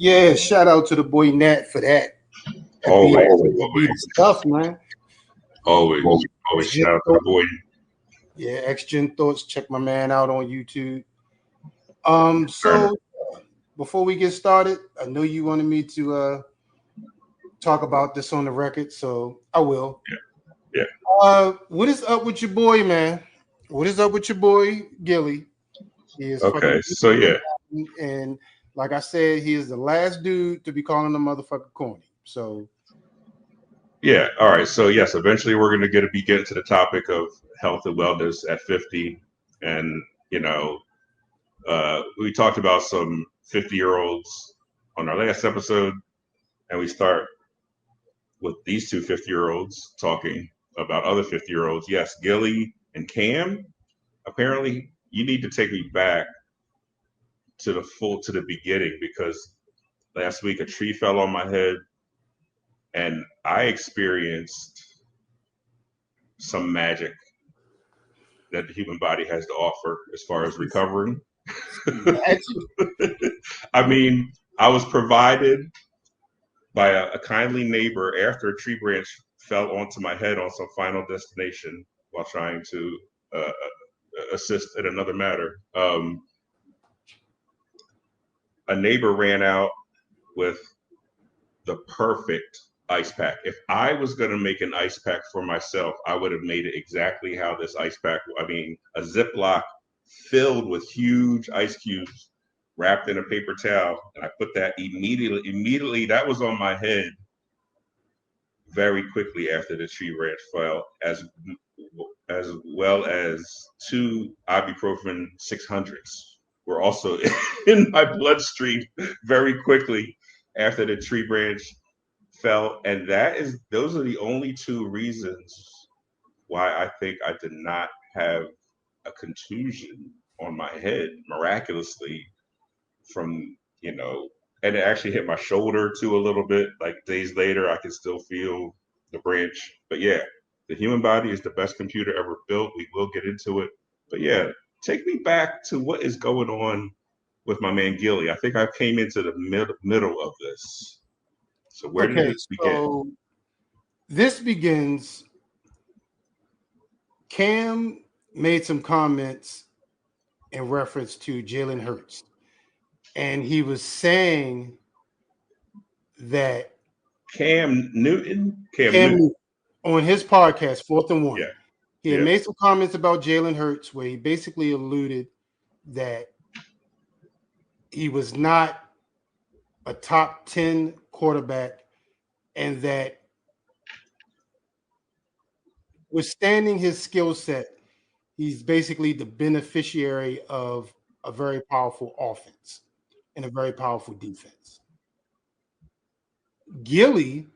Yeah, shout out to the boy Nat for that. Always, Be the stuff, man. always, always. Shout out to the boy. Yeah, X-Gen Thoughts. Check my man out on YouTube. Burner. So before we get started, I know you wanted me to talk about this on the record, so I will. Yeah. What is up with your boy, man? What is up with your boy Gilly? He is Okay. fucking So yeah. and like I said, he is the last dude to be calling the motherfucker corny. So Yeah. All right. So yes, eventually we're going to be getting to the topic of health and wellness at 50, and you know, we talked about some 50-year-olds on our last episode, and we start with these two 50-year-olds talking about other 50-year-olds. Yes, Gilly and Cam. Apparently, you need to take me back to the beginning because last week a tree fell on my head and I experienced some magic that the human body has to offer as far as recovering. I mean, I was provided by a kindly neighbor after a tree branch fell onto my head on some Final Destination while trying to assist in another matter. A neighbor ran out with the perfect ice pack. If I was going to make an ice pack for myself, I would have made it exactly how this ice pack, I mean, a Ziploc filled with huge ice cubes wrapped in a paper towel. And I put that immediately that was on my head very quickly after the tree branch fell, as well as two ibuprofen 600s were also in my bloodstream very quickly after the tree branch fell, and those are the only two reasons why I think I did not have a contusion on my head miraculously from, and it actually hit my shoulder too a little bit. Like days later, I can still feel the branch. But yeah, the human body is the best computer ever built. We will get into it. But yeah, take me back to what is going on with my man Gilly. I think I came into the middle of this. So where did okay, it begin? so this begins. Cam made some comments in reference to Jalen Hurts, and he was saying that Cam Newton? Cam Cam Newton. Newton, on his podcast, Fourth and One, Yeah. he had Yeah. made some comments about Jalen Hurts where he basically alluded that he was not a top 10 quarterback and that withstanding his skill set, he's basically the beneficiary of a very powerful offense and a very powerful defense. Gilly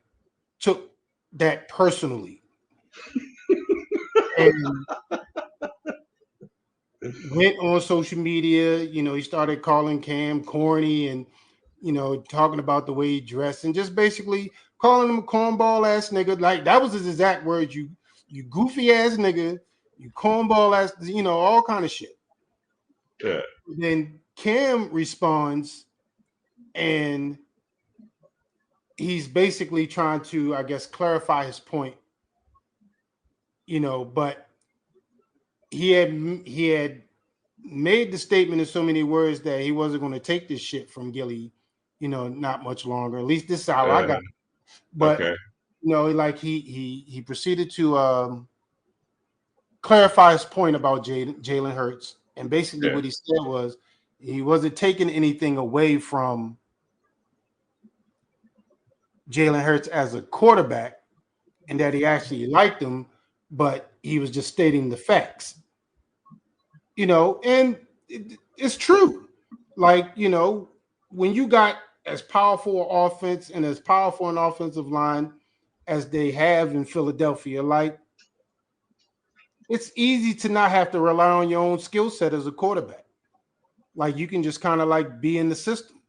took that personally and went on social media. He started calling Cam corny and, talking about the way he dressed and just basically calling him a cornball ass nigga. Like that was his exact words. You goofy ass nigga, you cornball ass, all kind of shit. Yeah. Then Cam responds and he's basically trying to, I guess, clarify his point, but he had made the statement in so many words that he wasn't going to take this shit from Gilly, not much longer. At least this is how I got it. But Okay. like he proceeded to clarify his point about Jalen Hurts, and basically Yeah. what he said was he wasn't taking anything away from Jalen Hurts as a quarterback, and that he actually liked him, but he was just stating the facts. And it's true. Like, when you got as powerful an offense and as powerful an offensive line as they have in Philadelphia, like it's easy to not have to rely on your own skill set as a quarterback. Like you can just kind of like be in the system.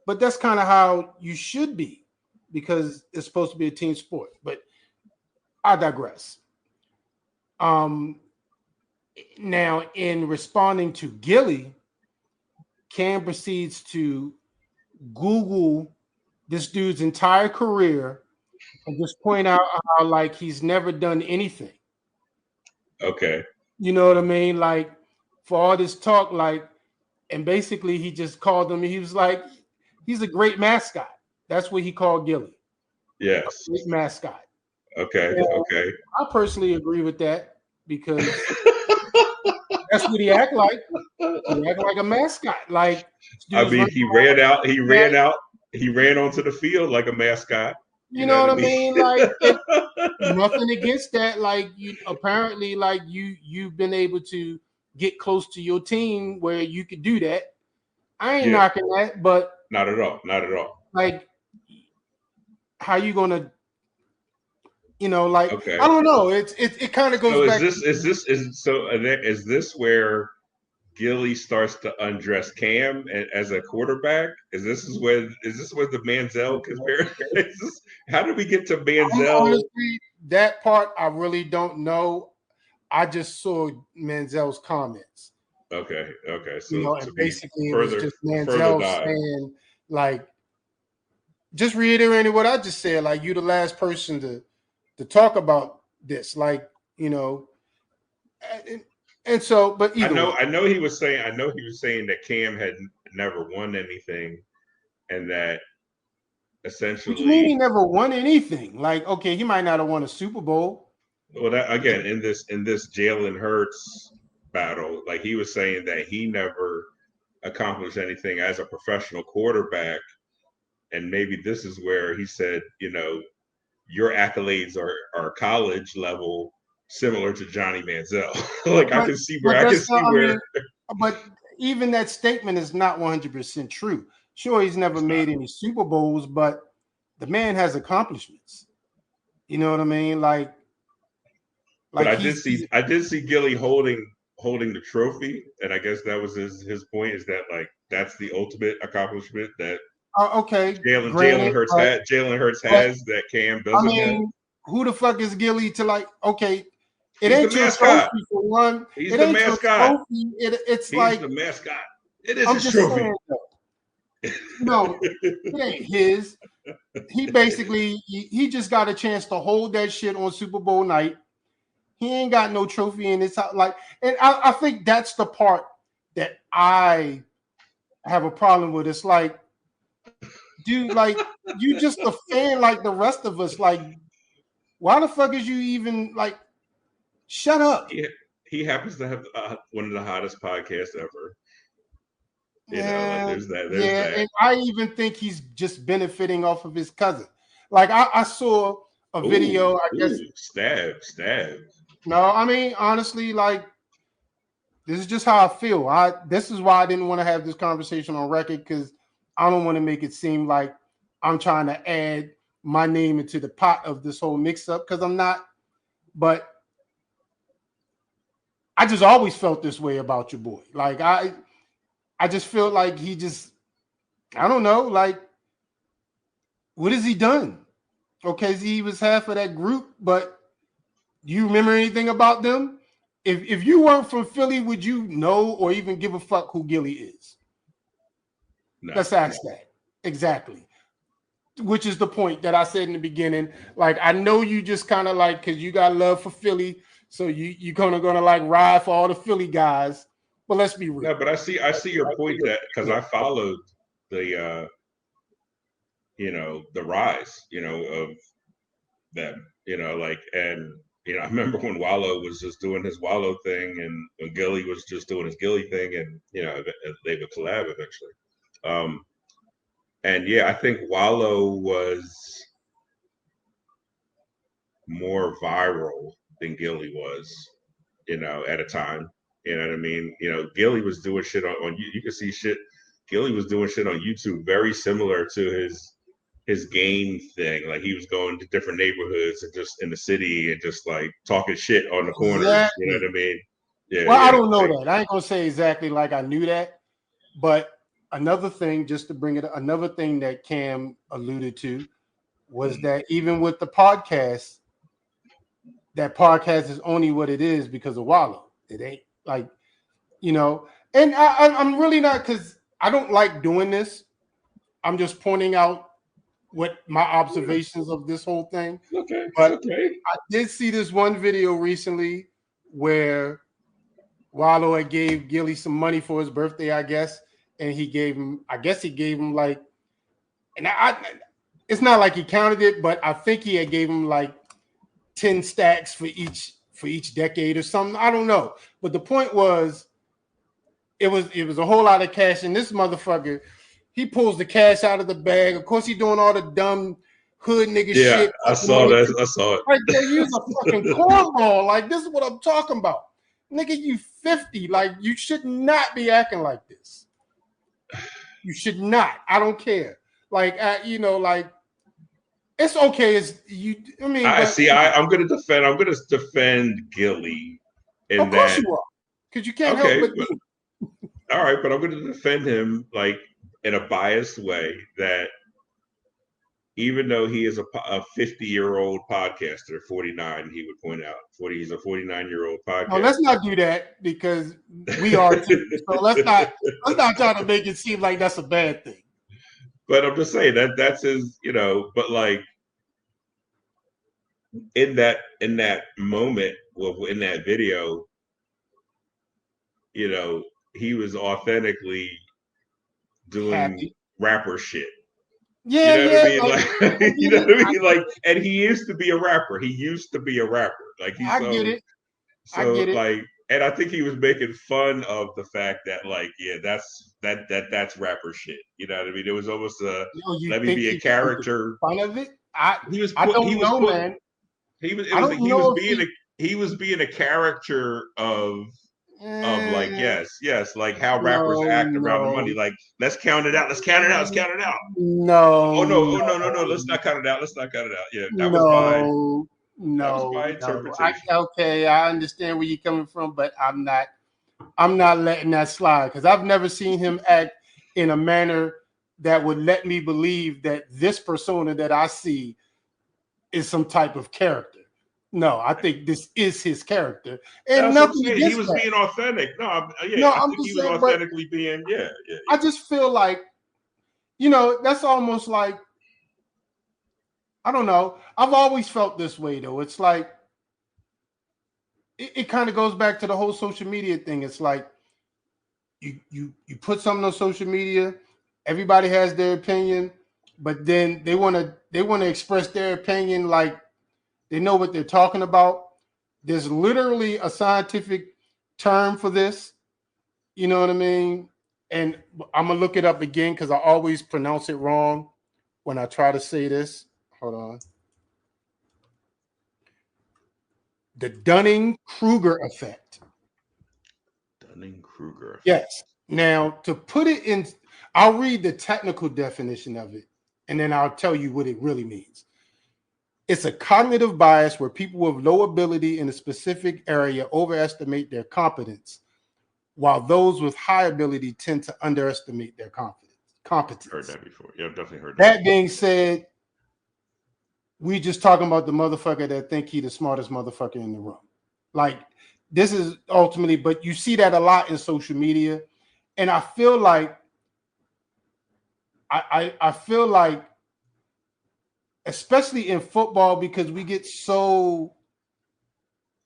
But that's kind of how you should be because it's supposed to be a team sport. But I digress. Now, in responding to Gilly, Cam proceeds to Google this dude's entire career and just point out how like he's never done anything. Okay. You know what I mean? Like for all this talk, like, and basically he just called him. He was like, he's a great mascot. That's what he called Gilly, Yes. great mascot. Okay. And Okay. I personally agree with that because that's what he act like. He act like a mascot. Like I dudes mean, running he around ran out. He with ran out. He ran onto the field like a mascot. you You know know what what I I mean? mean? Like it, nothing against that. Like you apparently like you've been able to get close to your team where you could do that. I ain't Yeah. knocking that, but Not at all. Not at all. like how you gonna like I Okay. don't know. It kind of goes So back. is this where Gilly starts to undress Cam as a quarterback? Is this where the Manziel comparison? How did we get to Manziel? Honestly, that part I really don't know. I just saw Manziel's comments, Okay, okay. So to and be basically it was further just a further Manziel dive. saying like just reiterating what I just said. Like you the last person to talk about this. Like and, and so, but I either know way, I know he was saying that Cam had never won anything and that what you mean he essentially, never won anything? Like okay, he might not have won a Super Bowl. well, that again in this Jalen Hurts battle, like he was saying that he never accomplished anything as a professional quarterback, and maybe this is where he said, your accolades are college level, similar to Johnny Manziel. Like I But can see where but I can that's see not. I where mean, but even that statement is not 100% true. Sure, he's never it's not. made any Super Bowls, but the man has accomplishments. You know what I mean? But Like he's I did see Gilly holding the trophy, and I guess that was his point, is that like that's the ultimate accomplishment that okay. Jalen Granted, Hurts had Jalen Hurts but has that Cam I doesn't have. mean, who the fuck is Gilly to like? Okay, it He's the ain't your mascot. trophy for one. He's It the ain't your mascot. trophy. It's He's like the mascot. It is I'm his just trophy. saying though. No, it ain't his. He basically he just got a chance to hold that shit on Super Bowl night. He ain't got no trophy in his house. Like, and I think that's the part that I have a problem with. It's like, dude, like you just a fan like the rest of us. Like, why the fuck is you even like? Shut up. he, he happens to have one of the hottest podcasts ever. Like Yeah, there's that. There's yeah, that. and I even think he's just benefiting off of his cousin. Like I saw a Ooh, video. I guess ooh, stab. no. I mean, honestly, like this is just how I feel. This is why I didn't want to have this conversation on record because I don't want to make it seem like I'm trying to add my name into the pot of this whole mix up because I'm not. But I just always felt this way about your boy. Like I just feel like he just I don't know, like what has he done? Okay, he was half of that group, but do you remember anything about them? If you weren't from Philly, would you know or even give a fuck who Gilly is? No. Let's ask that. Exactly. Which is the point that I said in the beginning. Like, I know you just kind of like because you got love for Philly, so you kind of gonna like ride for all the Philly guys. But let's be real. No, but I see your point, that because I followed the the rise, of them, like, and I remember when Wallow was just doing his Wallow thing, and when Gilly was just doing his Gilly thing, and they would collab eventually. And yeah, I think Wallow was more viral than Gilly was, at a time. You know what I mean? Gilly was doing shit on you can see shit. Gilly was doing shit on YouTube very similar to his game thing. Like he was going to different neighborhoods and just in the city and just like talking shit on the corners. You know Exactly. what I mean? Yeah, Well, I yeah. don't know Like, that. I ain't gonna say exactly like I knew that, but another thing, just to bring it, another thing that Cam alluded to was that even with the podcast, that podcast is only what it is because of Wallow. It ain't like and I'm really not because I don't like doing this. I'm just pointing out what my observations of this whole thing. Okay, But okay. I did see this one video recently where Wallow had gave Gilly some money for his birthday, I guess, and he gave him, I guess he gave him like, and it's not like he counted it, but I think he had gave him like 10 stacks for each decade or something. I don't know, but the point was, it was a whole lot of cash, and this motherfucker, he pulls the cash out of the bag. Of course, he doing all the dumb hood nigga Yeah, shit. I saw that. I saw it. Like, yo, use a fucking cornball. Like, this is what I'm talking about. Nigga, you 50. Like, you should not be acting like this. You should not. I don't care. Like, like, it's okay. It's you. I mean, I but see. I'm gonna defend. I'm gonna defend Gilly in of course that. you are, because you can't help Okay, but but, do. all right, but I'm gonna defend him like in a biased way. That even though he is a 50-year-old podcaster, 49, he would point out 40. He's a 49-year-old No, podcaster. let's not do that because we are too. So let's not try to make it seem like that's a bad thing. But I'm just saying that's his. But like in that moment, well, in that video, he was authentically doing Happy. rapper shit. You Yeah, know what I yeah. mean? Like, I Like, you get know it. what I mean? Like, and he used to be a rapper. He used to be a rapper. Like he's I get it. I so get it. like, and I think he was making fun of the fact that like, yeah, that's rapper shit. You know what I mean? It was almost You let me think be a he was making character. fun of it? I He was I put he don't was know, put man. he was it I was don't he know was if being he was being a caricature of like eh, yes like how rappers no, act around the money, no, like let's count it out, let's count it out, let's count it out. no, Oh no, oh no, no, no, no, let's not count it out, let's not count it out. Yeah, no, that was no, my no. interpretation. Okay, I understand where you're coming from, but I'm not letting that slide because I've never seen him act in a manner that would let me believe that this persona that I see is some type of character. No, I think this is his character, and That's what I'm nothing saying. He against was that. being authentic. No, yeah, No, I I'm think he just was saying, but authentically being, yeah, yeah, I just feel like, that's almost like, I don't know. I've always felt this way though. It's like it kind of goes back to the whole social media thing. It's like you put something on social media, everybody has their opinion, but then they want to express their opinion like they know what they're talking about. There's literally a scientific term for this. You know what I mean? And I'm gonna look it up again because I always pronounce it wrong when I try to say this. Hold on. The Dunning-Kruger effect. Dunning-Kruger effect. Yes. Now, to put it in, I'll read the technical definition of it, and then I'll tell you what it really means. It's a cognitive bias where people with low ability in a specific area overestimate their competence, while those with high ability tend to underestimate their competence. Heard that before. Yeah, I've definitely heard that. That being said, we just talking about the motherfucker that think he the smartest motherfucker in the room. Like, this is ultimately, but you see that a lot in social media, and I feel like I feel like, especially in football, because we get so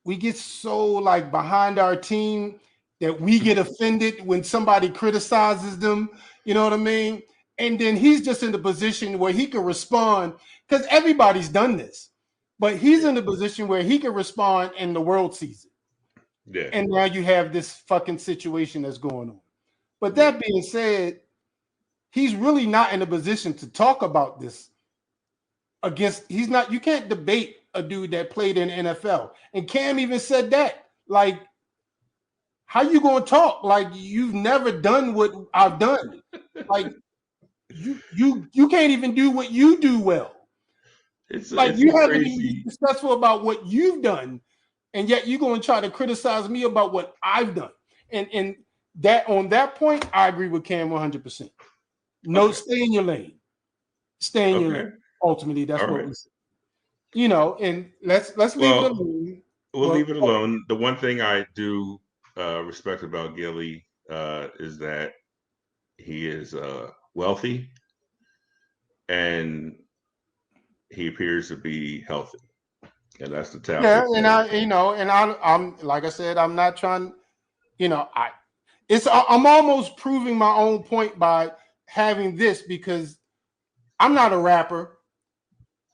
like behind our team that we get offended when somebody criticizes them. You know what I mean? And then he's just in the position where he can respond because everybody's done this, but he's in the position where he can respond and the world sees it. Yeah, And now you have this fucking situation that's going on. But yeah. that being said, he's really not in a position to talk about this against. He's not. You can't debate a dude that played in the NFL. And Cam even said that. Like, how you gonna talk? Like, you've never done what I've done. Like, you can't even do what you do well. Like, It's you a haven't even been crazy. successful about what you've done, and yet you're gonna try to criticize me about what I've done. And that, on that point, I agree with Cam 100%. No, Okay, stay in your lane. Stay in your lane. okay, Ultimately, that's all what right. we say. And let's leave it Well, alone. we'll But leave it alone. The one thing I do respect about Gilly is that he is wealthy. and he appears to be healthy, and that's the Yeah, topic. and I'm like I said, I'm not trying. I'm almost proving my own point by having this because I'm not a rapper.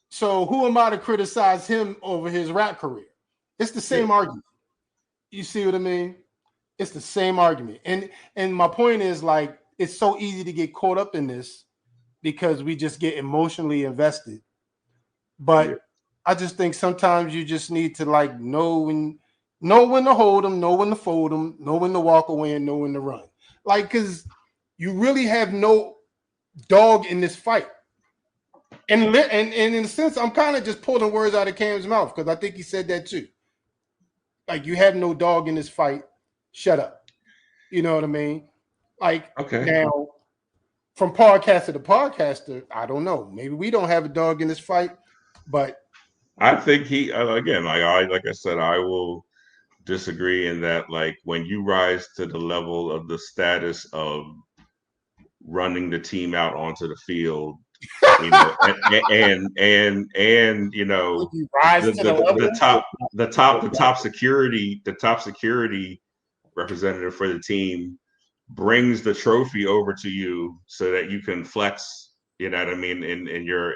So who am I to criticize him over his rap career? It's the Yeah. same argument. You see what I mean? It's the same argument. And my point is like it's so easy to get caught up in this because we just get emotionally invested. Yeah. But I just think sometimes you just need to like know when to hold them, know when to fold them, know when to walk away, and know when to run. Like, because you really have no dog in this fight. And in a sense, I'm kind of just pulling words out of Cam's mouth because I think he said that too. Like, you have no dog in this fight. Shut up. You know what I mean? Like, Okay. now, from podcaster to podcaster, I don't know. Maybe we don't have a dog in this fight, but I think he again, like I said, I will disagree in that like when you rise to the level of the status of running the team out onto the field, you know, and you would know you rise the to the the the level? top the top security representative for the team brings the trophy over to you so that you can flex, you know what I mean, in your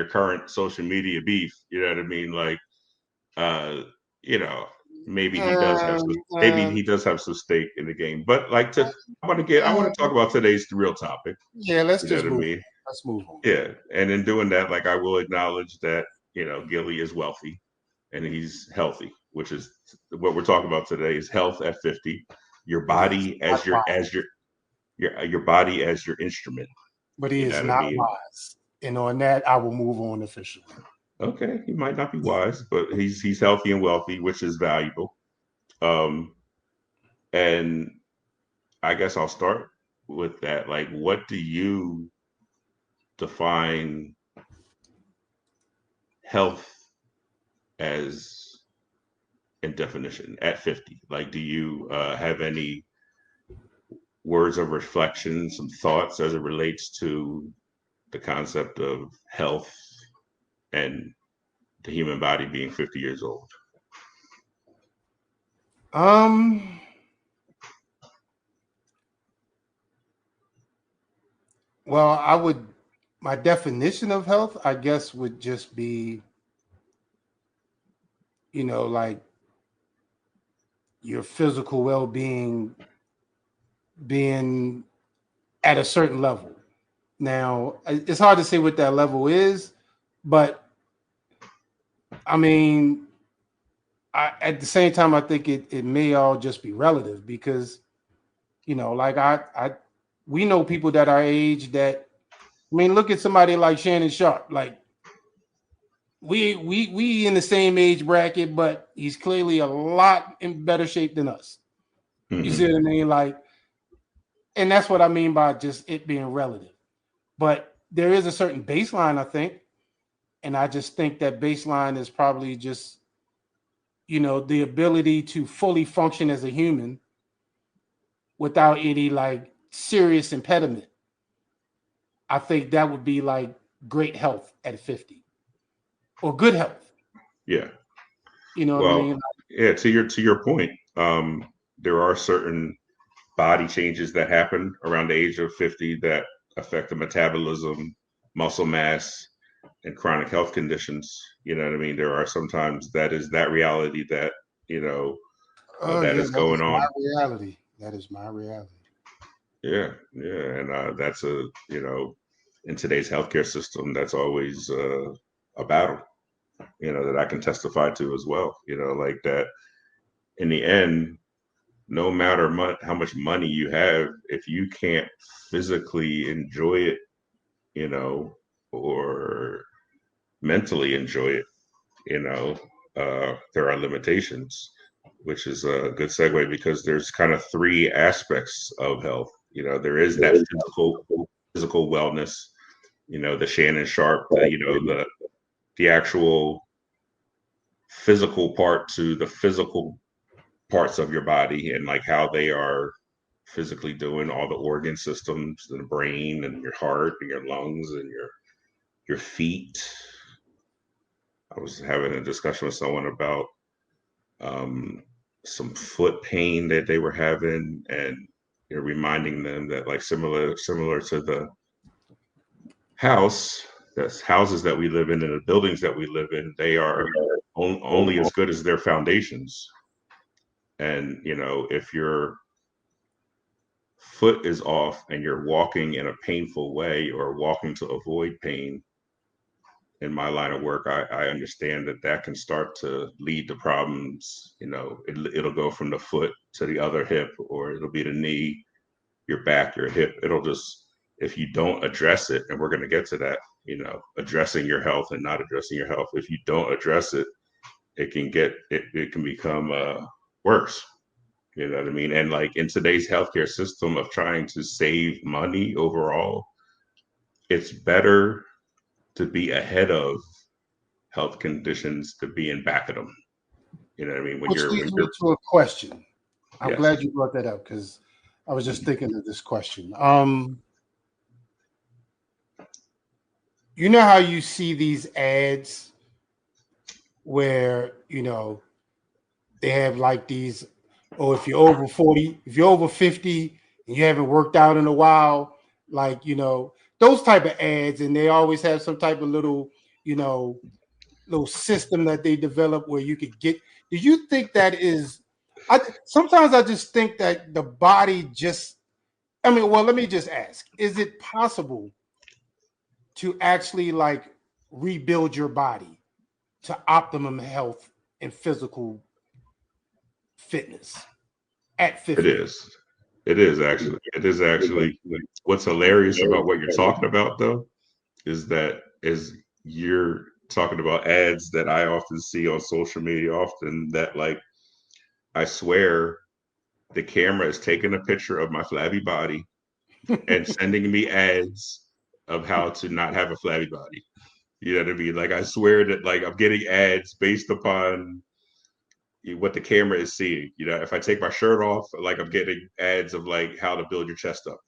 current social media beef, you know what I mean, like uh you know, maybe he does have some, Um, maybe um, he does have some stake in the game, but like to I want to talk about today's real topic, yeah, let's you know just what I move mean. on. Let's move on. Yeah, and in doing that, like I will acknowledge that, you know, Gilly is wealthy and he's healthy, which is what we're talking about today is health at 50. Your But he is body not as wise. your body as your instrument. But he You is know what I not mean? wise. And on that, I will move on officially. Okay, he might not be Yeah. wise, but he's healthy and wealthy, which is valuable. Um, and I guess I'll start with that. Like, what do you define health as in definition at 50? Like, do you have any words of reflection, some thoughts as it relates to the concept of health and the human body being 50 years old? Um. Well, I would. My definition of health, I guess, would just be, like your physical well-being being at a certain level. Now, it's hard to say what that level is, but I mean, at the same time, I think it may all just be relative because like we know people that are age that. I mean, look at somebody like Shannon Sharp. Like we in the same age bracket, but he's clearly a lot in better shape than us. You see Mm-hmm. what I mean? Like, and that's what I mean by just it being relative. But there is a certain baseline, I think, and I just think that baseline is probably just the ability to fully function as a human without any like serious impediment. I think that would be like great health at 50 or good health. Yeah. You know what I Well, mean? yeah. To your point, there are certain body changes that happen around the age of 50 that affect the metabolism, muscle mass, and chronic health conditions. You know what I mean? There are sometimes that is that reality that you know Oh that yeah, is that going is my on. reality. That is my reality. Yeah, yeah, and that's a in today's healthcare system, that's always a battle. That I can testify to as well. Like that. In the end, no matter how much money you have, if you can't physically enjoy it, or mentally enjoy it, there are limitations, which is a good segue because there's kind of three aspects of health. There is that physical wellness, the Shannon Sharp, the actual physical part to the physical parts of your body and like how they are physically doing all the organ systems, the brain and your heart and your lungs and your feet. I was having a discussion with someone about some foot pain that they were having, and reminding them that, like, similar to the house, that's houses that we live in and the buildings that we live in, they are only as good as their foundations. And if your foot is off and you're walking in a painful way or walking to avoid pain, in my line of work, I understand that can start to lead to problems. It'll go from the foot to the other hip, or it'll be the knee, your back, your hip. It'll just, if you don't address it, and we're going to get to that, addressing your health and not addressing your health. If you don't address it, it can become worse. You know what I mean? And like in today's healthcare system of trying to save money overall, it's better to be ahead of health conditions to be in back of them. You know what I mean? Which leads me to a question. I'm Yes. glad you brought that up, because I was just thinking of this question. You know how you see these ads where, they have like these, if you're over 40, if you're over 50 and you haven't worked out in a while, like, those type of ads, and they always have some type of little system that they develop where you could get. Do you think that is? Sometimes I just think that the body just. Let me just ask: is it possible to actually like rebuild your body to optimum health and physical fitness at 50? It is. It is actually. It is actually. What's hilarious about what you're talking about, though, is you're talking about ads that I often see on social media often, that, like, I swear the camera is taking a picture of my flabby body and sending me ads of how to not have a flabby body. You know what I mean? Like, I swear that, like, I'm getting ads based upon what the camera is seeing. If I take my shirt off, like, I'm getting ads of like how to build your chest up.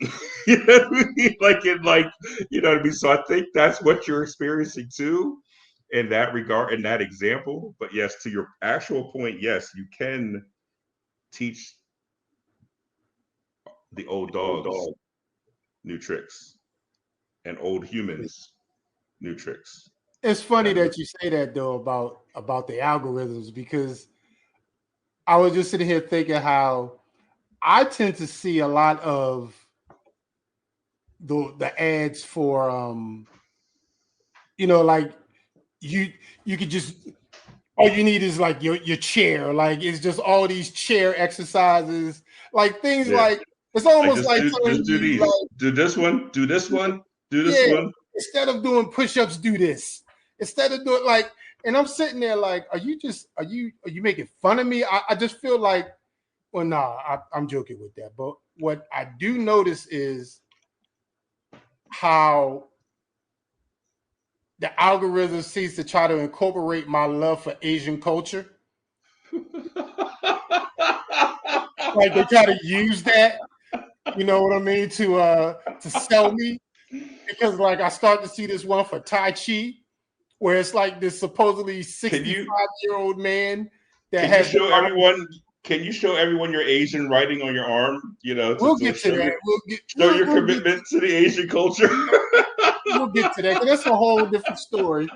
You know what I mean? You know what I mean? So I think that's what you're experiencing too, in that regard, in that example. But yes, to your actual point, yes, you can teach the old dogs new tricks and old humans new tricks. It's funny that you say that though about the algorithms, because I was just sitting here thinking how I tend to see a lot of the ads for like you could just, all you need is like your chair, like it's just all these chair exercises, like things like it's almost like telling do you these, like, do this one, do this one, do this yeah, one. instead of doing push-ups, do this. Instead of doing like, and I'm sitting there like, are you making fun of me? I just feel like, well, nah, I'm joking with that. But what I do notice is how the algorithm seems to try to incorporate my love for Asian culture. Like they try to use that, you know what I mean, to sell me. Because like I start to see this one for Tai Chi, where it's like this supposedly 65-year-old man that has. Can you show everyone your Asian writing on your arm? We'll get to that. Show your commitment to the Asian culture. We'll get to that. That's a whole different story.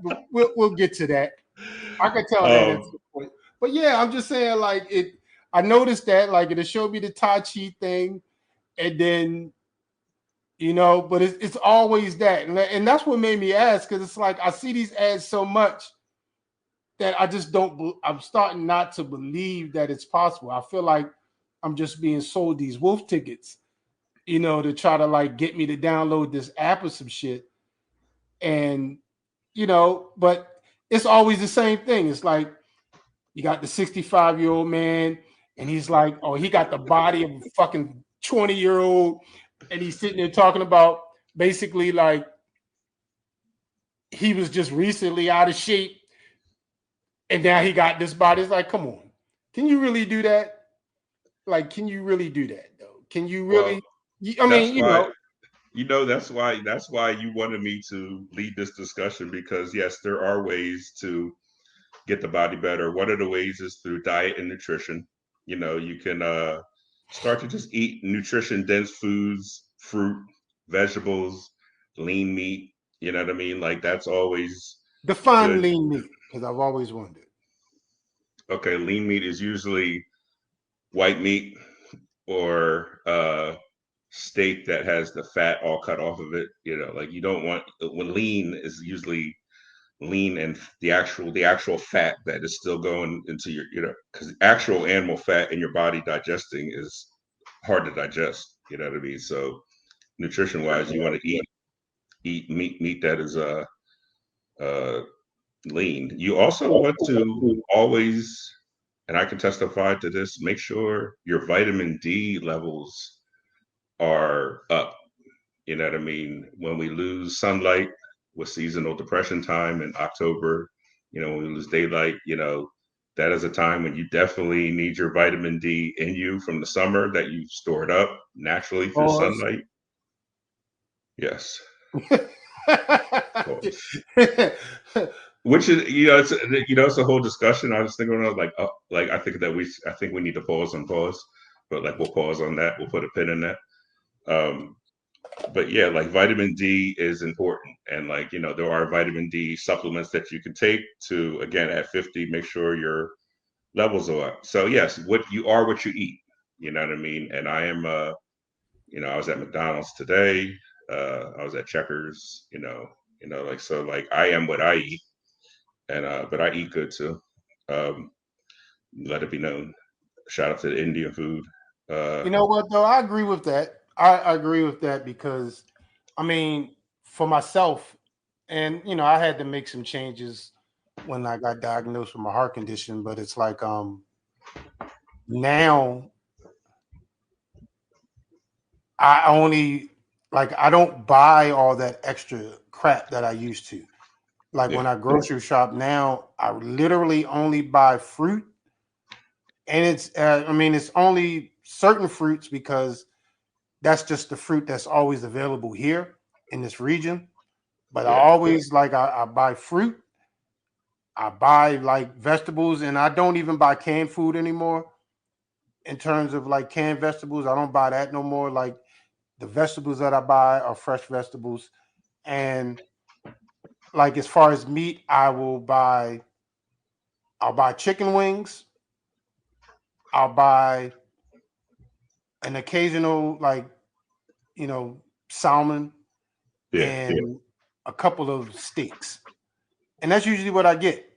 But we'll get to that. I can tell that at some point. But yeah, I'm just saying, like, it. I noticed that, like, it showed me the Tai Chi thing, and then, but it's always that, and that's what made me ask, because it's like I see these ads so much that I just don't. I'm starting not to believe that it's possible. I feel like I'm just being sold these wolf tickets, to try to like get me to download this app or some shit, and but it's always the same thing. It's like you got the 65-year-old man, and he's like, oh, he got the body of a fucking 20-year-old, and he's sitting there talking about basically like he was just recently out of shape, and now he got this body. It's like, come on, can you really do that? Like, can you really do that though? Can you Well, really? I that's mean, why that's why you wanted me to lead this discussion, because yes, there are ways to get the body better. One of the ways is through diet and nutrition. You can start to just eat nutrition dense foods, fruit, vegetables, lean meat. You know what I mean? Like that's always define good. lean meat because I've always wondered. Okay, lean meat is usually white meat or steak that has the fat all cut off of it. Like you don't want, when lean is usually lean and the actual fat that is still going into your, because actual animal fat in your body digesting is hard to digest. You know what I mean? So nutrition wise, you want to eat meat that is uh lean. You also want to always, and I can testify to this, make sure your vitamin D levels are up. You know what I mean? When we lose sunlight with seasonal depression time in October, when we lose daylight, that is a time when you definitely need your vitamin D in you from the summer that you stored up naturally through Pause. sunlight. Yes. Pause. Which is, it's a whole discussion. I was thinking, like, oh, like I think we need to pause and pause, but like we'll pause on that. We'll put a pin in that. Um, but yeah, like vitamin D is important. And like, there are vitamin D supplements that you can take to, again, at 50, make sure your levels are up. So yes, what you eat, you know what I mean? And I am, I was at McDonald's today. I was at Checkers, like, so like I am what I eat, and, but I eat good too. Um, Let it be known. Shout out to the Indian food. You know what though? I agree with that. I agree with that because, I mean, for myself, and I had to make some changes when I got diagnosed with my heart condition. But it's like now I only I don't buy all that extra crap that I used to. Like Yeah. when I grocery shop now, I literally only buy fruit, and it's only certain fruits because that's just the fruit that's always available here in this region. But I Yeah. always I buy fruit, I buy like vegetables, and I don't even buy canned food anymore. In terms of like canned vegetables, I don't buy that no more. Like the vegetables that I buy are fresh vegetables, and like as far as meat, I'll buy chicken wings, I'll buy an occasional salmon Yeah. and a couple of steaks, and that's usually what I get.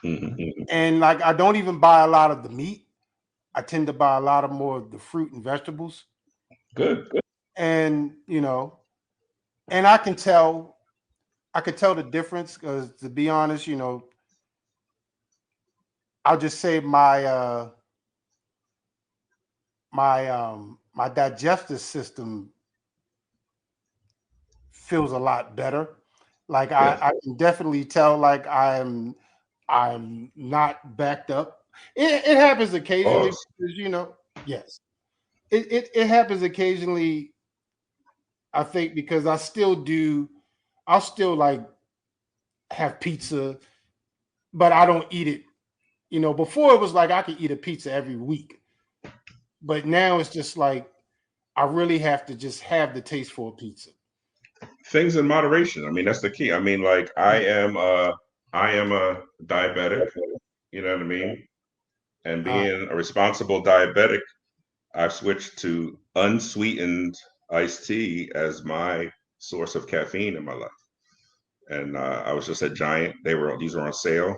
Hmm. And like I don't even buy a lot of the meat. I tend to buy a lot of more of the fruit and vegetables. Good. And and I could tell the difference because to be honest, I'll just say my digestive system feels a lot better. Like Yeah. I can definitely tell like I'm not backed up. It happens occasionally Pause. because yes. It happens occasionally, I think, because I'll still like have pizza, but I don't eat it. Before it was like I could eat a pizza every week, but now it's just like I really have to just have the taste for a pizza. Things in moderation. I mean, that's the key. I mean, like I am a diabetic. You know what I mean? And Uh, being a responsible diabetic, I switched to unsweetened iced tea as my source of caffeine in my life. And I was just at Giant. These were on sale.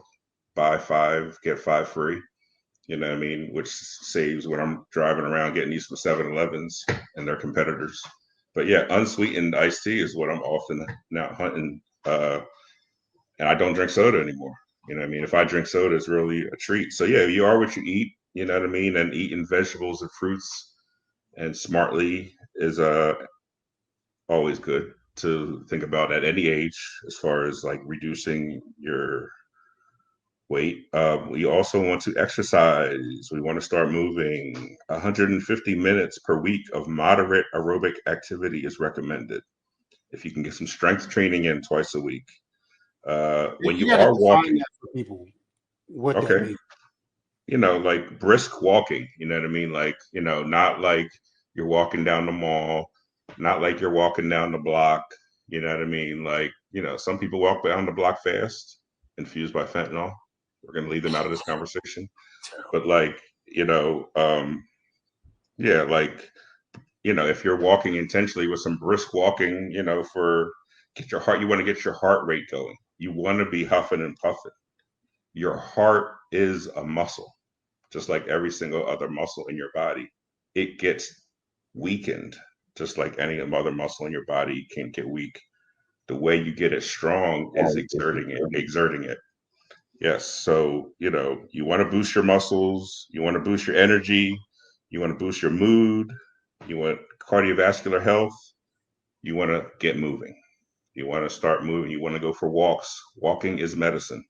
Buy five, get five free. You know what I mean? Which saves when I'm driving around getting these from 7-Elevens and their competitors. But yeah, unsweetened iced tea is what I'm often now hunting. And I don't drink soda anymore. You know what I mean? If I drink soda, it's really a treat. So yeah, you are what you eat. You know what I mean? And eating vegetables and fruits and smartly is always good to think about at any age, as far as like reducing your Wait, we also want to exercise. We want to start moving. 150 minutes per week of moderate aerobic activity is recommended. If you can get some strength training in twice a week. When You you got to are define walking, that for people, what that okay, means. like brisk walking, you know what I mean? Like, not like you're walking down the mall, not like you're walking down the block, you know what I mean? Like, some people walk down the block fast, infused by fentanyl. We're going to leave them out of this conversation. But like, yeah, like, if you're walking intentionally with some brisk walking, you want to get your heart rate going. You want to be huffing and puffing. Your heart is a muscle, just like every single other muscle in your body. It gets weakened, just like any other muscle in your body can get weak. The way you get it strong is exerting it. Yes. So, you want to boost your muscles, you want to boost your energy, you want to boost your mood, you want cardiovascular health, you want to get moving. You want to start moving, you want to go for walks. Walking is medicine.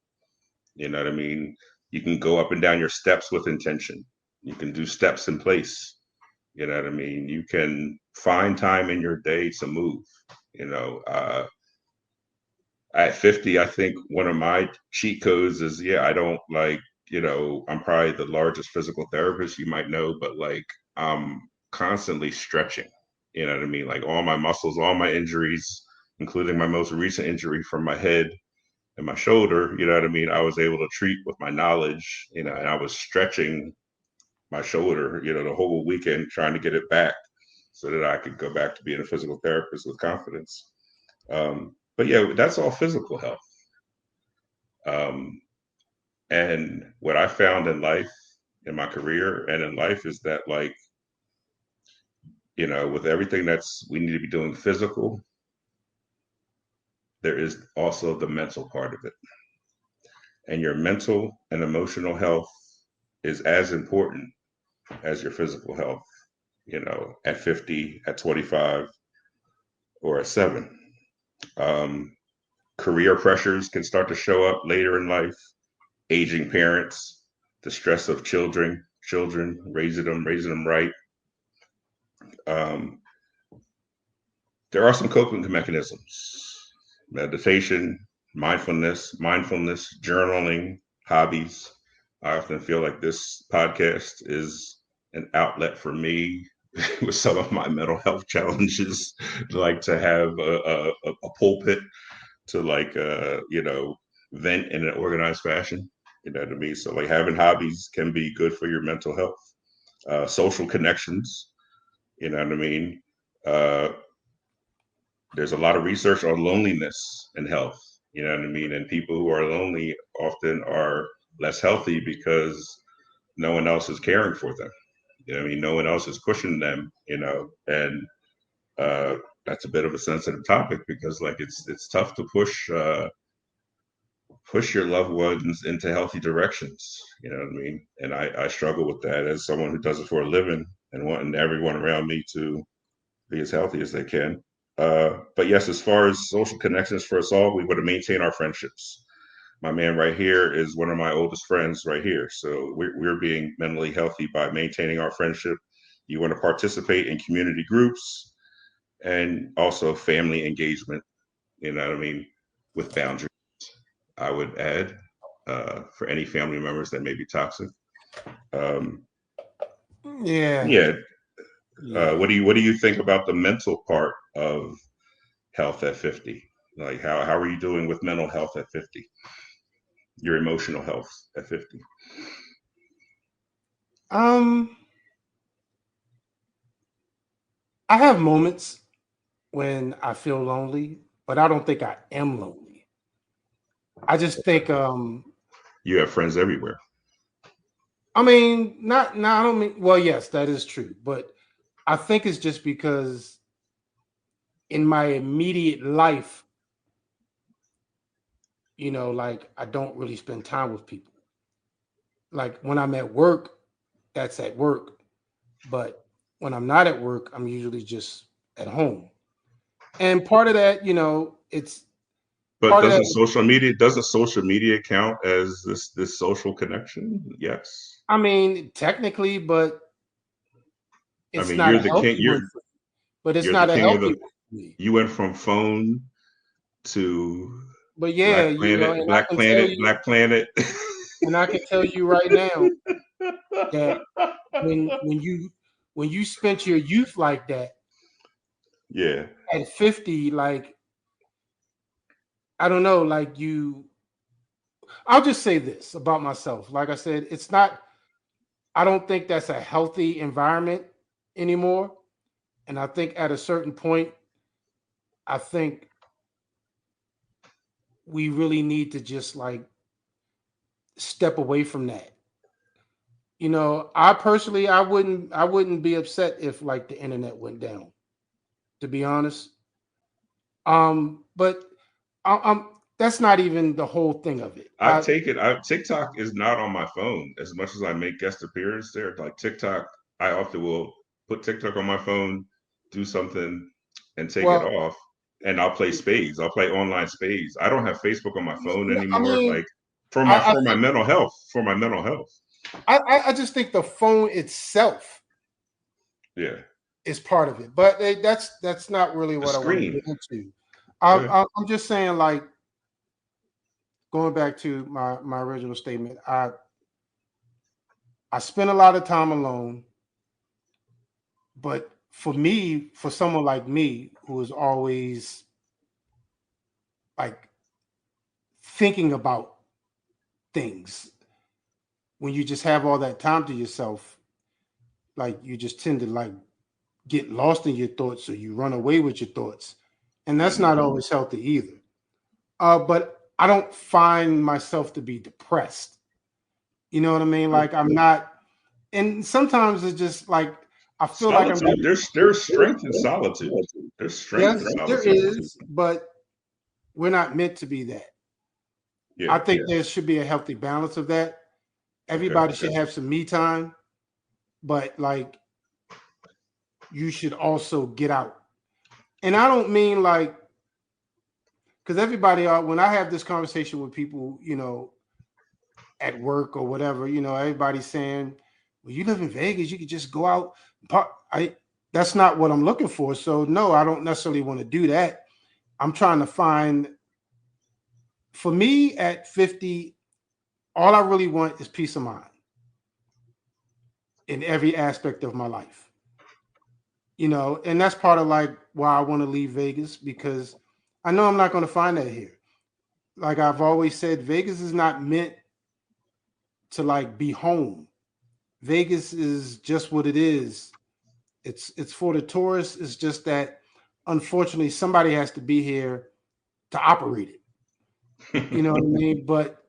You know what I mean? You can go up and down your steps with intention. You can do steps in place. You know what I mean? You can find time in your day to move. You know, at 50, I think one of my cheat codes is, yeah, I don't like, I'm probably the largest physical therapist you might know, but like I'm constantly stretching. You know what I mean? Like all my muscles, all my injuries, including my most recent injury from my head and my shoulder, you know what I mean? I was able to treat with my knowledge, and I was stretching my shoulder, the whole weekend trying to get it back so that I could go back to being a physical therapist with confidence. But yeah, that's all physical health. Um, and what I found in life, in my career and in life, is that like, with everything we need to be doing physical, there is also the mental part of it. And your mental and emotional health is as important as your physical health, at 50, at 25, or at 7. Um, Career pressures can start to show up later in life, aging parents, the stress of children, raising them right. Um, there are some coping mechanisms: meditation, mindfulness, journaling, hobbies. I often feel like this podcast is an outlet for me with some of my mental health challenges, like to have a pulpit to like, vent in an organized fashion. You know what I mean? So like having hobbies can be good for your mental health. Social connections, you know what I mean? Uh, there's a lot of research on loneliness and health, you know what I mean? And people who are lonely often are less healthy because no one else is caring for them. You know what I mean? No one else is pushing them, and uh, that's a bit of a sensitive topic because like it's tough to push your loved ones into healthy directions. You know what I mean? And I struggle with that as someone who does it for a living and wanting everyone around me to be as healthy as they can. But yes, as far as social connections for us all, we want to maintain our friendships. My man right here is one of my oldest friends right here. So we're being mentally healthy by maintaining our friendship. You want to participate in community groups and also family engagement, you know what I mean, with boundaries. I would add, for any family members that may be toxic. Um, Yeah, yeah. yeah. What do you think about the mental part of health at 50? Like how are you doing with mental health at 50? Your emotional health at 50? Um, I have moments when I feel lonely, but I don't think I am lonely. I just think You have friends everywhere. I mean, not I don't mean well, yes, that is true, but I think it's just because in my immediate life, like I don't really spend time with people. Like when I'm at work, that's at work. But when I'm not at work, I'm usually just at home. And part of that, it's But part of that. doesn't social media count as this social connection? Yes. I mean, technically, but I it's mean, not a healthy one. But it's you're the not a king of healthy the. one for me. You went from phone to But yeah, you know, and I can tell you, Black Planet. and I can tell you right now that when you spent your youth like that Yeah, at 50, like I don't know, like you. I'll just say this about myself. Like I said, it's not. I don't think that's a healthy environment anymore. And I think at a certain point, I think we really need to just like step away from that. You know, I personally, I wouldn't be upset if like the internet went down, to be honest. But that's not even the whole thing of it. I take it. TikTok is not on my phone as much as I make guest appearances there. Like TikTok, I often will put TikTok on my phone, do something, and take it Well, off. And I'll play spades. I'll play online spades. I don't have Facebook on my phone I anymore. mean, Like for I my think mental health. For my mental health. I just think the phone itself Yeah. is part of it, but that's not really The what I want to screen. get into. Good. I'm just saying, like going back to my original statement. I spend a lot of time alone, but for me, for someone like me who is always like thinking about things, when you just have all that time to yourself, like you just tend to like get lost in your thoughts or you run away with your thoughts. And that's Hmm. not always healthy either. But I don't find myself to be depressed. You know what I mean? Like I'm not, and sometimes it's just like I feel like I'm Solitude. getting. There's strength in solitude. There's strength Yes, in there solitude. is, but we're not meant to be that. I Yeah. think there should be a healthy balance of that. Okay. Everybody should have some me time, but like you should also get out. And I don't mean like because everybody when I have this conversation with people, you know, at work or whatever, you know, everybody's saying, "Well, you live in Vegas, you could just go out." I That's not what I'm looking for. So no, I don't necessarily want to do that. I'm trying to find for me at 50, all I really want is peace of mind in every aspect of my life. You know, and that's part of like why I want to leave Vegas because I know I'm not going to find that here. Like I've always said, Vegas is not meant to like be home. Vegas is just what it is. It's for the tourists. It's just that unfortunately somebody has to be here to operate it. You know what I mean? But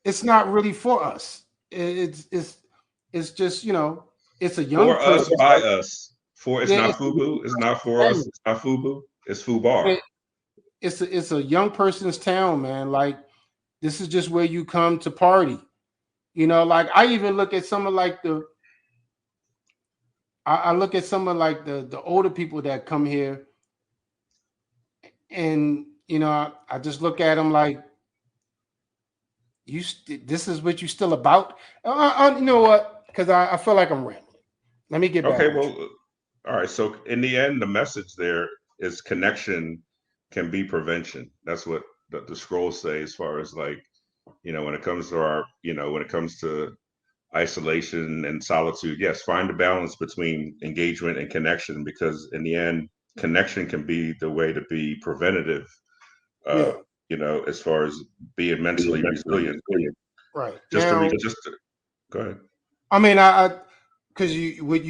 it's not really for us. It's just, you know, it's a young For us, person. by us. For it's Yeah, not it's a young FUBU. It's not person's for us. town. It's not FUBU. It's FUBAR. It- it's a young person's town, man. Like this is just where you come to party. You know, like I even look at some of like I look at some of like the older people that come here, and you know, I just look at them like this is what you still about. You know what? Because I feel like I'm rambling. Let me get back Okay, on well, track. all right. So in the end, the message there is connection can be prevention. That's what the scrolls say as far as like, when it comes to when it comes to isolation and solitude, yes, find a balance between engagement and connection because in the end, connection can be the way to be preventative, uh, Yeah, as far as being mentally resilient. right Just to now. go ahead. I mean, I because what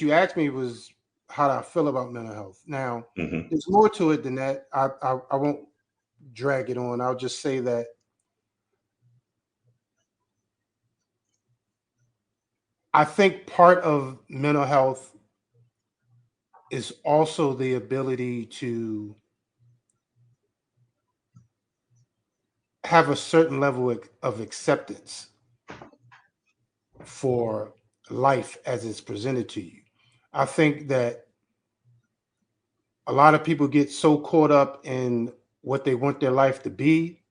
you asked me was how do I feel about mental health. Now, Hmm. there's more to it than that. I won't drag it on. I'll just say that I think part of mental health is also the ability to have a certain level of acceptance for life as it's presented to you. I think that a lot of people get so caught up in what they want their life to be,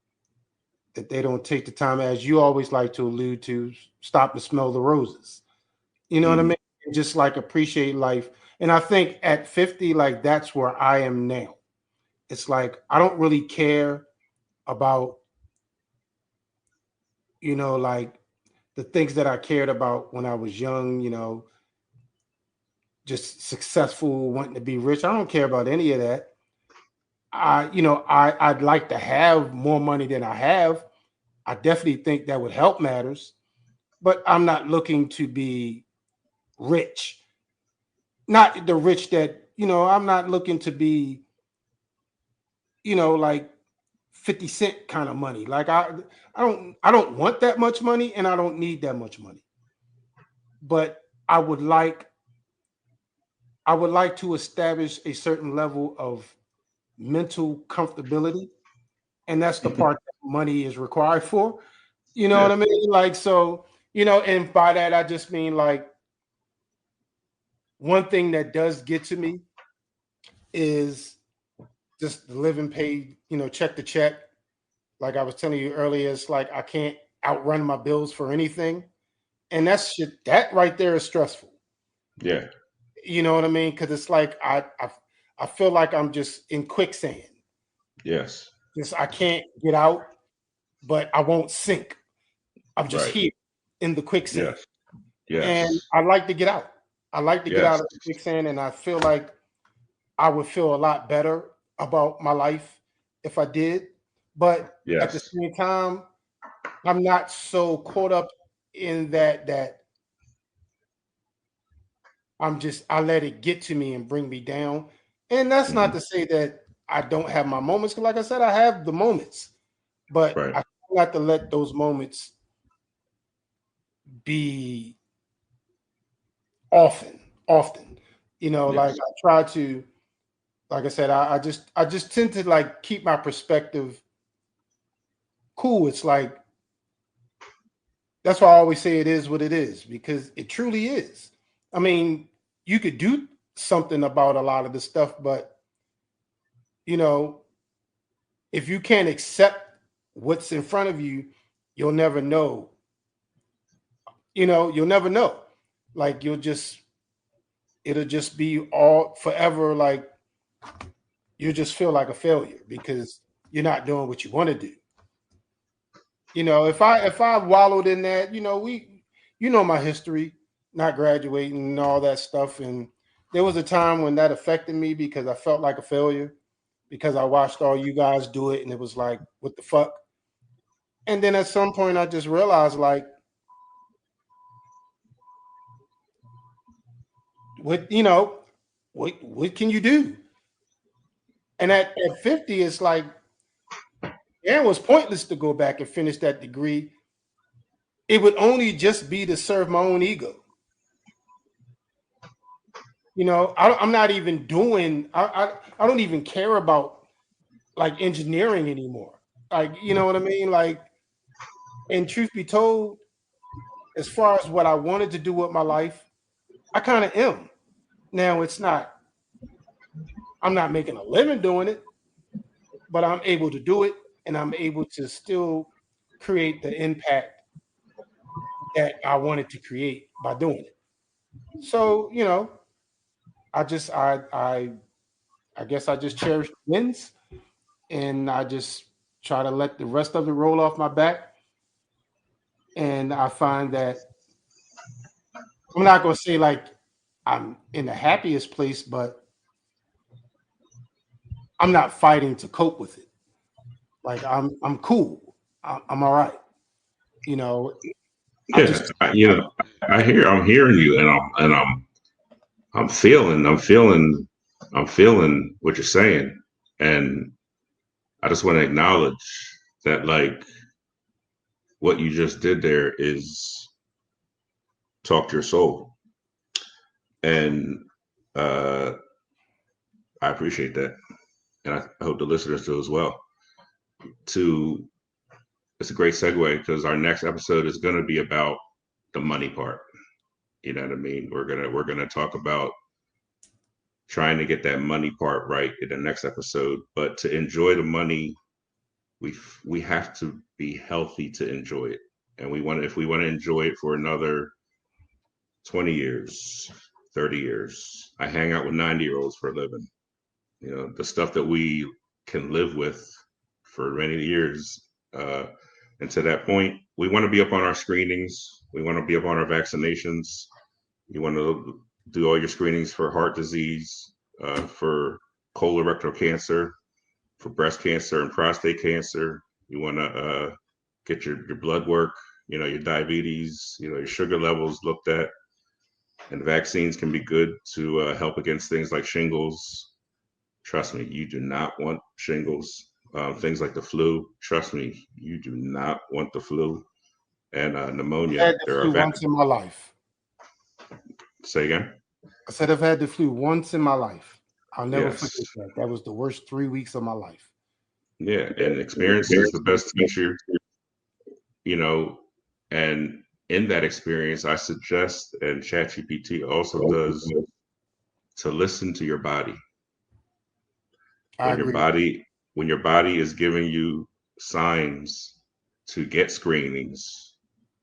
that they don't take the time, as you always like to allude to, stop to smell the roses. You know what I Mm-hmm. mean? And just like appreciate life. And I think at 50, like that's where I am now. It's like I don't really care about, like the things that I cared about when I was young, just successful, wanting to be rich. I don't care about any of that. I'd like to have more money than I have. I definitely think that would help matters, but I'm not looking to be rich. Not the rich that, I'm not looking to be, like 50 Cent kind of money. Like I don't want that much money and I don't need that much money. But I would like I would like to establish a certain level of mental comfortability, and that's the Mm-hmm. part that money is required for. You know Yeah. what I mean? Like, so, and by that I just mean like one thing that does get to me is just living paid, check to check. Like I was telling you earlier, it's like I can't outrun my bills for anything. And that's shit, that right there is stressful. Yeah. You know what I mean? Because it's like I feel like I'm just in quicksand. Yes. Just I can't get out, but I won't sink. I'm just Right. here in the quicksand. Yes. And Yes. I like to get out. I like to get Yes. out of the quicksand, and I feel like I would feel a lot better about my life if I did. But at the Yes. same time, I'm not so caught up in that I let it get to me and bring me down. And that's not Mm-hmm. to say that I don't have my moments, because like I said, I have the moments, but Right. I try not to let those moments be often. Like Yes. I try to, like I said, I just tend to like keep my perspective cool. It's like that's why I always say it is what it is, because it truly is. I mean, you could do something about a lot of the stuff, but you know, if you can't accept what's in front of you, you'll never know. You'll never know. Like it'll just be all forever. Like you'll just feel like a failure because you're not doing what you want to do. If I wallowed in that, my history, not graduating and all that stuff, and there was a time when that affected me because I felt like a failure because I watched all you guys do it and it was like, what the fuck? And then at some point I just realized like what what can you do? And at 50, it's like, yeah, it was pointless to go back and finish that degree. It would only just be to serve my own ego. I'm not even doing. I don't even care about like engineering anymore. Like, you know what I mean? Like, and truth be told, as far as what I wanted to do with my life, I kind of am. Now it's not. I'm not making a living doing it, but I'm able to do it, and I'm able to still create the impact that I wanted to create by doing it. So, I just I guess I just cherish wins, and I just try to let the rest of it roll off my back. And I find that I'm not going to say like I'm in the happiest place, but I'm not fighting to cope with it. Like I'm cool. I'm all right. You know, I Yeah. just I'm hearing you, and I'm feeling what you're saying, and I just want to acknowledge that, like, what you just did there is talk to your soul, and uh, I appreciate that, and I hope the listeners do as well. To It's a great segue because our next episode is going to be about the money part. You know what I mean? We're gonna talk about trying to get that money part right in the next episode. But to enjoy the money, we have to be healthy to enjoy it. And if we want to enjoy it for another 20 years, 30 years. I hang out with 90-year-olds for a living. You know, the stuff that we can live with for many years. And to that point, we want to be up on our screenings. We want to be up on our vaccinations. You want to do all your screenings for heart disease, for colorectal cancer, for breast cancer and prostate cancer. You want to get your blood work, you know, your diabetes, you know, your sugar levels looked at. And vaccines can be good to help against things like shingles. Trust me, you do not want shingles. Things like the flu. Trust me, you do not want the flu and pneumonia. I had the flu once in my life. Say again? I said I've had the flu once in my life. I'll never forget that. That was the worst 3 weeks of my life. Yeah, and experience is the best teacher, you know, and in that experience, I suggest, and ChatGPT also does, to listen to your body. When your body is giving you signs to get screenings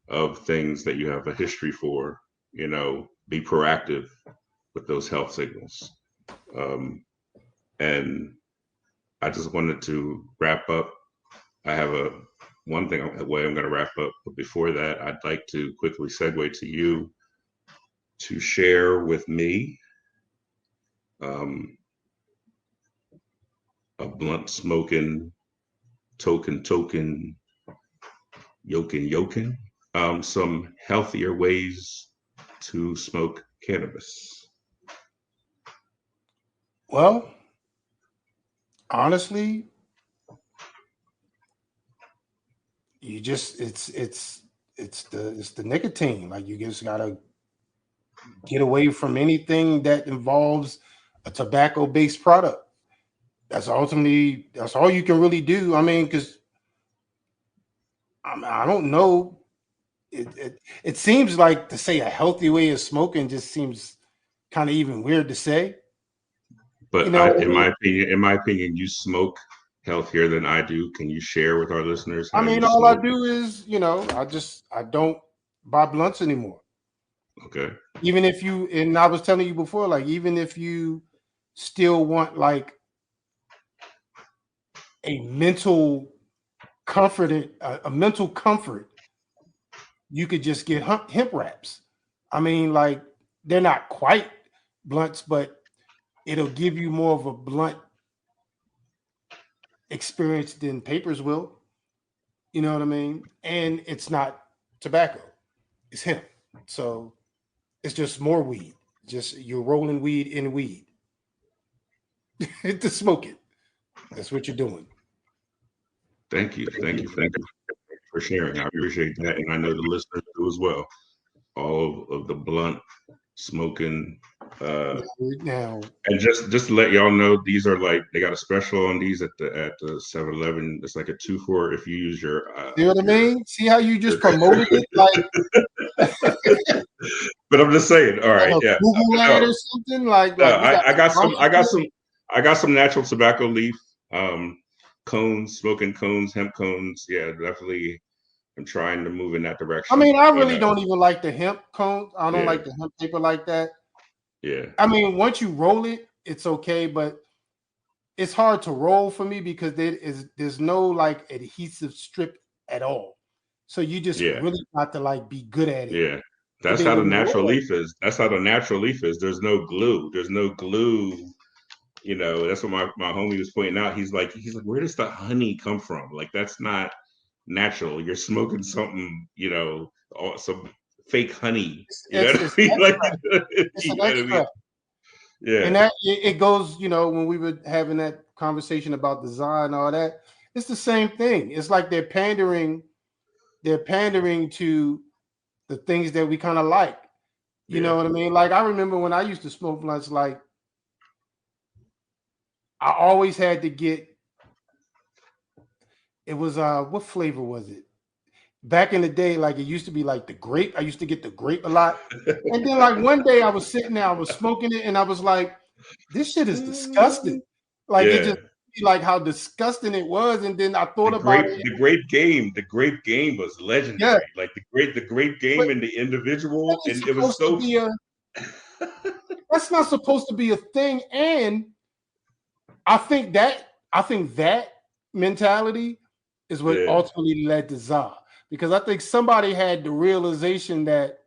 of things that you have a history for, you know, be proactive with those health signals. And I just wanted to wrap up. I have a way I'm going to wrap up. But before that, I'd like to quickly segue to you to share with me a blunt smoking, token, yokin, some healthier ways to smoke cannabis. Well, honestly, you just it's the nicotine. Like, you just gotta get away from anything that involves a tobacco-based product. That's all you can really do. I mean, because I don't know. It seems like, to say a healthy way of smoking just seems kind of even weird to say. But in my opinion, you smoke healthier than I do. Can you share with our listeners? I mean, all I do is, I don't buy blunts anymore. Okay. Even if and I was telling you before, like, even if you still want like a mental comfort, you could just get hemp wraps. I mean, like, they're not quite blunts, but it'll give you more of a blunt experience than papers will. You know what I mean? And it's not tobacco, it's hemp. So it's just more weed. Just you're rolling weed in weed to smoke it. That's what you're doing. Thank you for sharing. I appreciate that, and I know the listeners do as well. All of the blunt smoking. Now, and just to let y'all know, these are like, they got a special on these at the 7-Eleven. It's like a 2 for if you use your. See what I mean? See how you just promoted it, like. But I'm just saying. All right, yeah. Google ad or something like. I got some natural tobacco leaf cones, smoking cones, hemp cones. Yeah, definitely. I'm trying to move in that direction. I mean, I really don't even like the hemp cones. I don't like the hemp paper like that. Yeah. I mean, once you roll it, it's okay, but it's hard to roll for me because there's no like adhesive strip at all. So you just really got to like be good at it. Yeah. That's how the natural leaf is. That's how the natural leaf is. There's no glue. You know, that's what my homie was pointing out. He's like, where does the honey come from? Like, that's not natural. You're smoking something, you know, some fake honey. You know what I mean? Like, it's an extra. Yeah. And that it goes, you know, when we were having that conversation about design and all that, it's the same thing. It's like they're pandering to the things that we kind of like. You know what I mean? Like, I remember when I used to smoke blunts, like, I always had to get, it was what flavor was it? Back in the day, like, it used to be like the grape. I used to get the grape a lot. And then like one day I was sitting there, I was smoking it, and I was like, this shit is disgusting. Like it just like how disgusting it was, and then I thought about it. The great game was legendary. Yeah. Like the great game and the individual, and it was so. That's not supposed to be a thing, and I think that mentality is what ultimately led to Za, because I think somebody had the realization that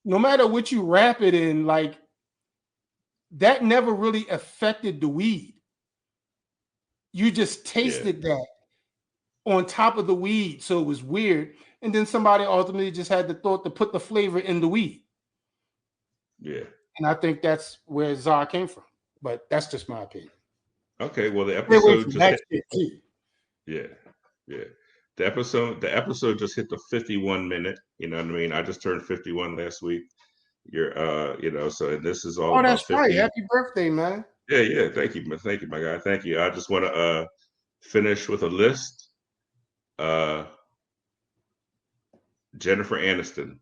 no matter what you wrap it in, like that never really affected the weed. You just tasted that on top of the weed, so it was weird. And then somebody ultimately just had the thought to put the flavor in the weed. Yeah. And I think that's where Za came from. But that's just my opinion. Okay, well the episode just hit, yeah. The episode just hit the 51 minute. You know what I mean? I just turned 51 last week. You're so this is all about 50. Right. Happy birthday, man. Yeah. Thank you, my guy. Thank you. I just want to finish with a list. Jennifer Aniston,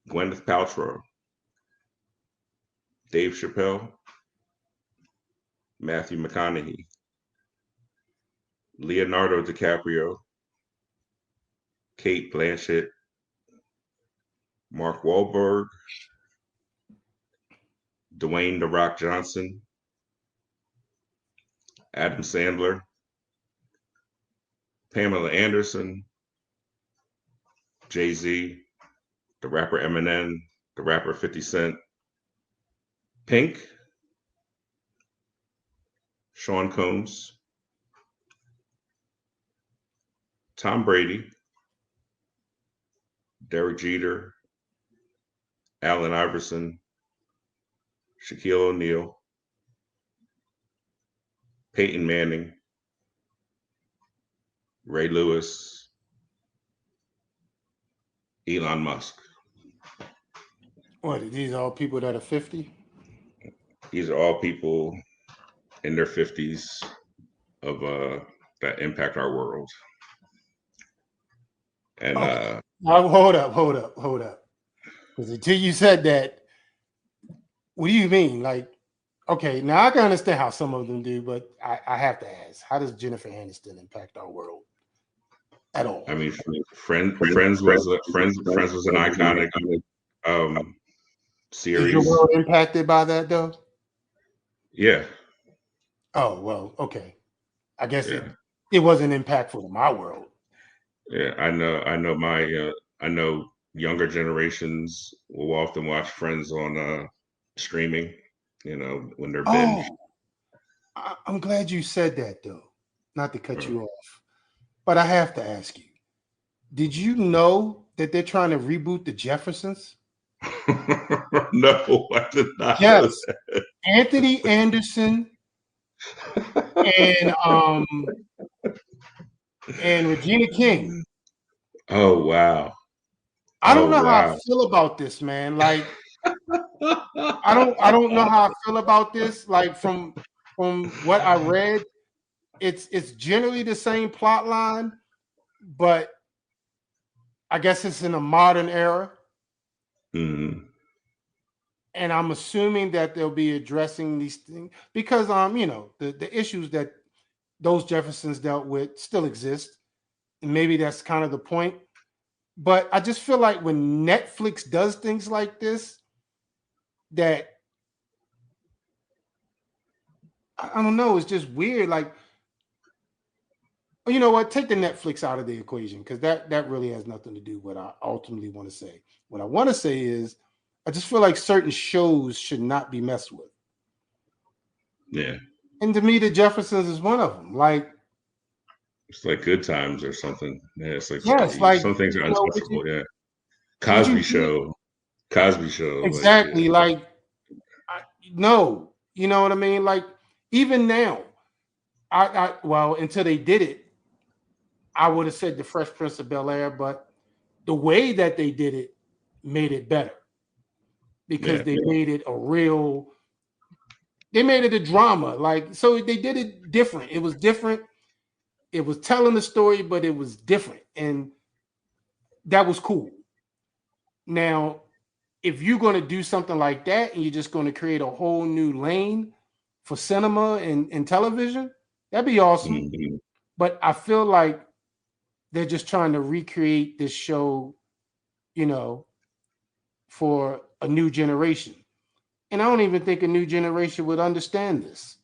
Gwyneth Paltrow, Dave Chappelle, Matthew McConaughey, Leonardo DiCaprio, Kate Blanchett, Mark Wahlberg, Dwayne "The Rock" Johnson, Adam Sandler, Pamela Anderson, Jay-Z, the rapper Eminem, the rapper 50 Cent, Pink, Sean Combs, Tom Brady, Derek Jeter, Allen Iverson, Shaquille O'Neal, Peyton Manning, Ray Lewis, Elon Musk. What, these are all people that are 50? These are all people in their 50s of that impact our world. And hold up. Because until you said that, what do you mean? Like, okay, now I can understand how some of them do, but I have to ask, how does Jennifer Aniston impact our world at all? I mean, Friends was an iconic series. Is your world impacted by that though? Yeah. Oh well, okay. I guess it wasn't impactful to my world. Yeah, I know younger generations will often watch Friends on streaming, when they're binge. I'm glad you said that though. Not to cut you off, but I have to ask you, did you know that they're trying to reboot the Jeffersons? No, I did not. Yes. Anthony Anderson and Regina King. Oh wow. I don't know how I feel about this, man. Like I don't know how I feel about this. Like from what I read, it's generally the same plot line, but I guess it's in a modern era. Mm-hmm. And I'm assuming that they'll be addressing these things because the issues that those Jeffersons dealt with still exist. And maybe that's kind of the point. But I just feel like when Netflix does things like this, that I don't know, it's just weird. Like, you know what? Take the Netflix out of the equation because that really has nothing to do with what I ultimately want to say. What I want to say is I just feel like certain shows should not be messed with. Yeah. And to me, the Jeffersons is one of them. Like, it's like Good Times or something. Yeah, it's like some things are unspeakable. Yeah. Cosby Show. Exactly. No, you know what I mean? Like, even now, until they did it, I would have said the Fresh Prince of Bel-Air, but the way that they did it made it better because they made it they made it a drama. Like, so they did it different. It was different. It was telling the story, but it was different. And that was cool. Now, if you're going to do something like that and you're just going to create a whole new lane for cinema and television, that'd be awesome. Mm-hmm. But I feel like they're just trying to recreate this show, you know, for a new generation. And I don't even think a new generation would understand this.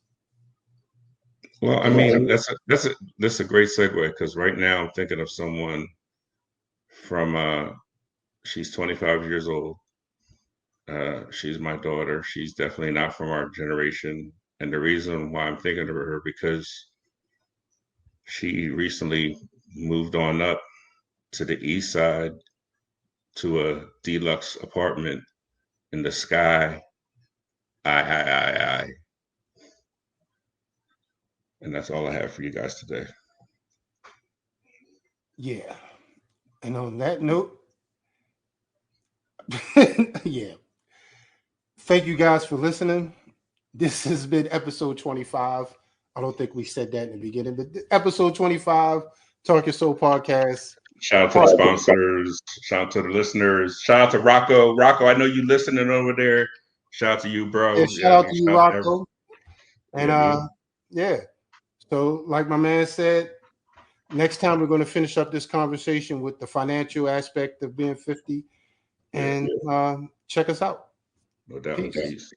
Well, I mean, that's a great segue because right now I'm thinking of someone from she's 25 years old. She's my daughter. She's definitely not from our generation. And the reason why I'm thinking of her because she recently moved on up to the east side to a deluxe apartment in the sky. I. And that's all I have for you guys today. Yeah. And on that note, yeah. Thank you guys for listening. This has been episode 25. I don't think we said that in the beginning, but episode 25, Talk Your Soul podcast. Shout out to the sponsors. Shout out to the listeners. Shout out to Rocco. Rocco, I know you listening over there. Shout out to you, bro. Yeah, shout out to you, Rocco. And yeah. So like my man said, next time we're going to finish up this conversation with the financial aspect of being 50. And check us out. No doubt. Peace.